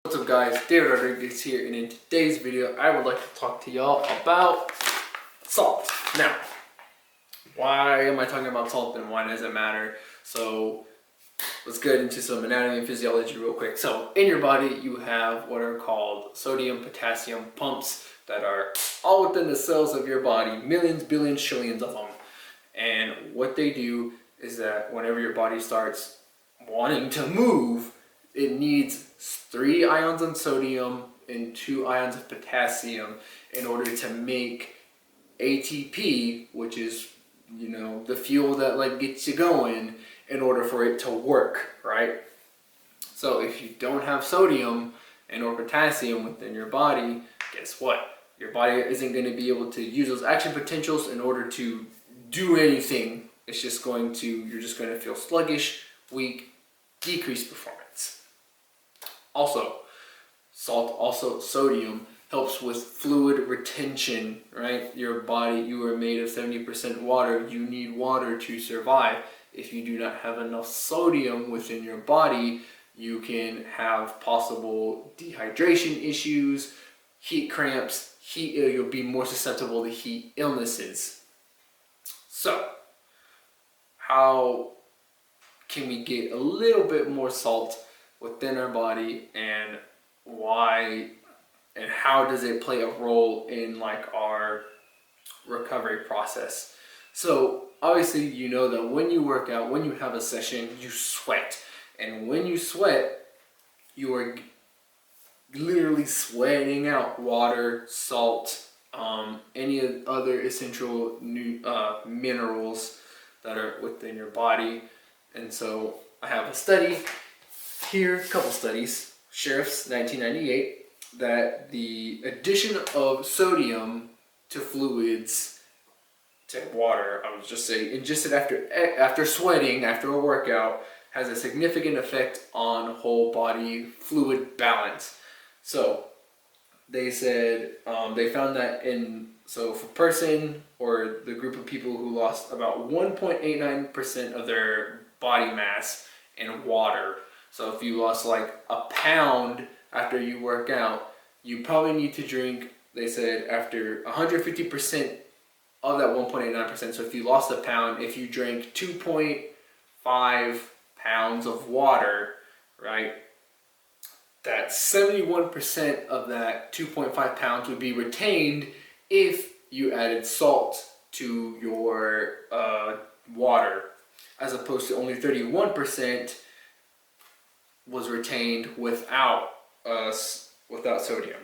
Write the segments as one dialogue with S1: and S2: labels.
S1: What's up guys, David Rodriguez here, and in today's video I would like to talk to y'all about salt. Now, why am I talking about salt and why does it matter? So let's get into some anatomy and physiology real quick. So in your body you have what are called sodium potassium pumps that are all within the cells of your body, millions, billions, trillions of them. And what they do is that whenever your body starts wanting to move, it needs 3 ions of sodium and 2 ions of potassium in order to make ATP, which is, the fuel that gets you going, in order for it to work, right? So if you don't have sodium and or potassium within your body, guess what? Your body isn't going to be able to use those action potentials in order to do anything. You're just going to feel sluggish, weak, decreased performance. Also, sodium helps with fluid retention, right? Your body, you are made of 70% water. You need water to survive. If you do not have enough sodium within your body, you can have possible dehydration issues, heat cramps, you'll be more susceptible to heat illnesses. So, how can we get a little bit more salt within our body, and why and how does it play a role in our recovery process? So obviously you know that when you work out, when you have a session, you sweat, and when you sweat you are literally sweating out water, salt, any other essential minerals that are within your body. And so I have a study here, a couple studies, Sheriff's 1998, that the addition of sodium to fluids, to water, I would just say, ingested after sweating, after a workout, has a significant effect on whole body fluid balance. So they said they found that for person or the group of people who lost about 1.89% of their body mass in water. So if you lost a pound after you work out, you probably need to drink, they said, after 150% of that 1.89%. So if you lost a pound, if you drank 2.5 pounds of water, right, that 71% of that 2.5 pounds would be retained if you added salt to your water, as opposed to only 31% was retained without sodium,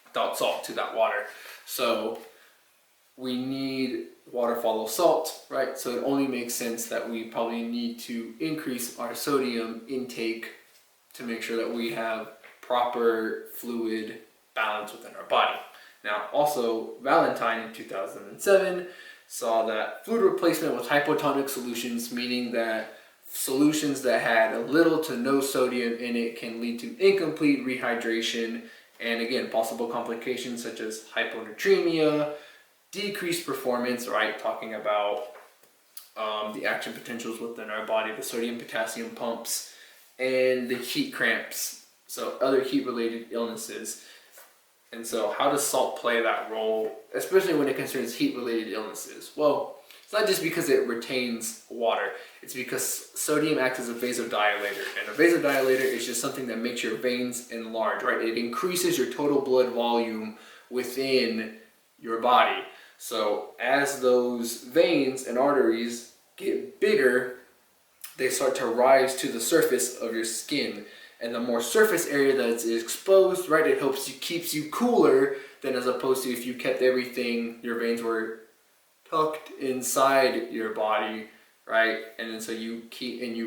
S1: without salt to that water. So we need water follow salt, right? So it only makes sense that we probably need to increase our sodium intake to make sure that we have proper fluid balance within our body. Now, also, Valentine in 2007 saw that fluid replacement with hypotonic solutions, meaning that solutions that had a little to no sodium in it, can lead to incomplete rehydration and, again, possible complications such as hyponatremia, decreased performance, right? Talking about the action potentials within our body, the sodium potassium pumps, and the heat cramps, so other heat related illnesses. And so how does salt play that role, especially when it concerns heat related illnesses? Well, it's not just because it retains water, it's because sodium acts as a vasodilator, and a vasodilator is just something that makes your veins enlarge, right? It increases your total blood volume within your body. So as those veins and arteries get bigger, they start to rise to the surface of your skin. And the more surface area that's exposed, right, it keeps you cooler than as opposed to if you kept everything, your veins were tucked inside your body, right? And then so you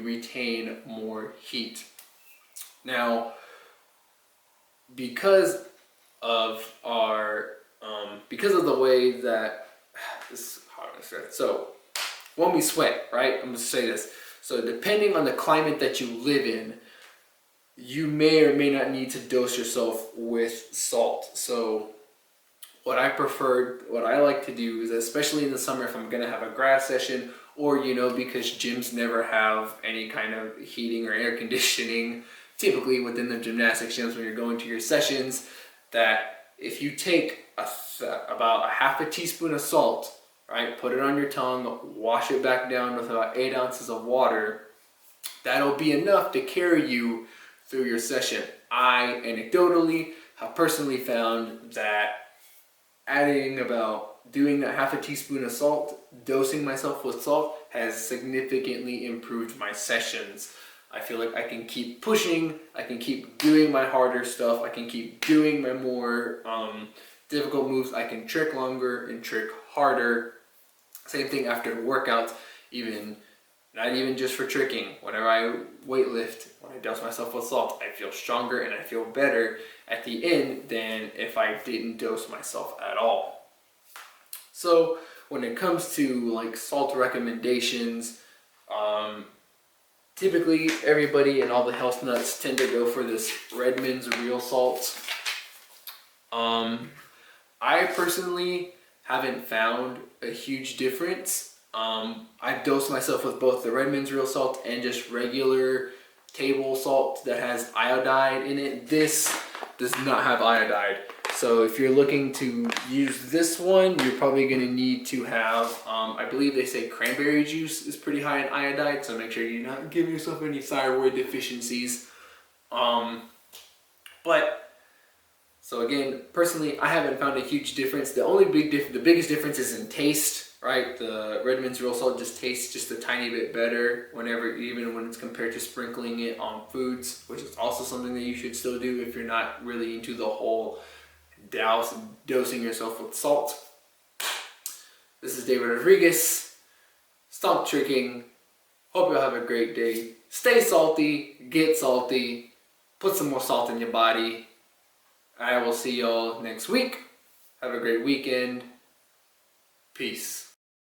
S1: retain more heat. Now, because of the way that this is hard to say. So when we sweat, right? I'm gonna say this. So depending on the climate that you live in, you may or may not need to dose yourself with salt. So what I like to do is, especially in the summer, if I'm gonna have a grass session, or because gyms never have any kind of heating or air conditioning, typically within the gymnastics gyms when you're going to your sessions, that if you take about a half a teaspoon of salt, right, put it on your tongue, wash it back down with about 8 ounces of water, that'll be enough to carry you through your session. I anecdotally have personally found that doing a half a teaspoon of salt, dosing myself with salt, has significantly improved my sessions. I feel like I can keep pushing, I can keep doing my harder stuff, I can keep doing my more difficult moves, I can trick longer and trick harder. Same thing after workouts, not even just for tricking. Whenever I weightlift, when I dose myself with salt, I feel stronger and I feel better at the end than if I didn't dose myself at all. So when it comes to like salt recommendations, typically everybody and all the health nuts tend to go for this Redmond's real salt. I personally haven't found a huge difference. I've dosed myself with both the Redmond's real salt and just regular table salt that has iodide in it. This does not have iodide. So if you're looking to use this one, you're probably going to need to have, I believe they say cranberry juice is pretty high in iodide, so make sure you're not giving yourself any thyroid deficiencies. So again, personally, I haven't found a huge difference. The biggest difference is in taste, right? The Redmond's real salt just tastes just a tiny bit better even when it's compared to sprinkling it on foods, which is also something that you should still do if you're not really into the whole dosing yourself with salt. This is David Rodriguez. Stop tricking. Hope you'll have a great day. Stay salty, get salty, put some more salt in your body. I will see y'all next week. Have a great weekend. Peace.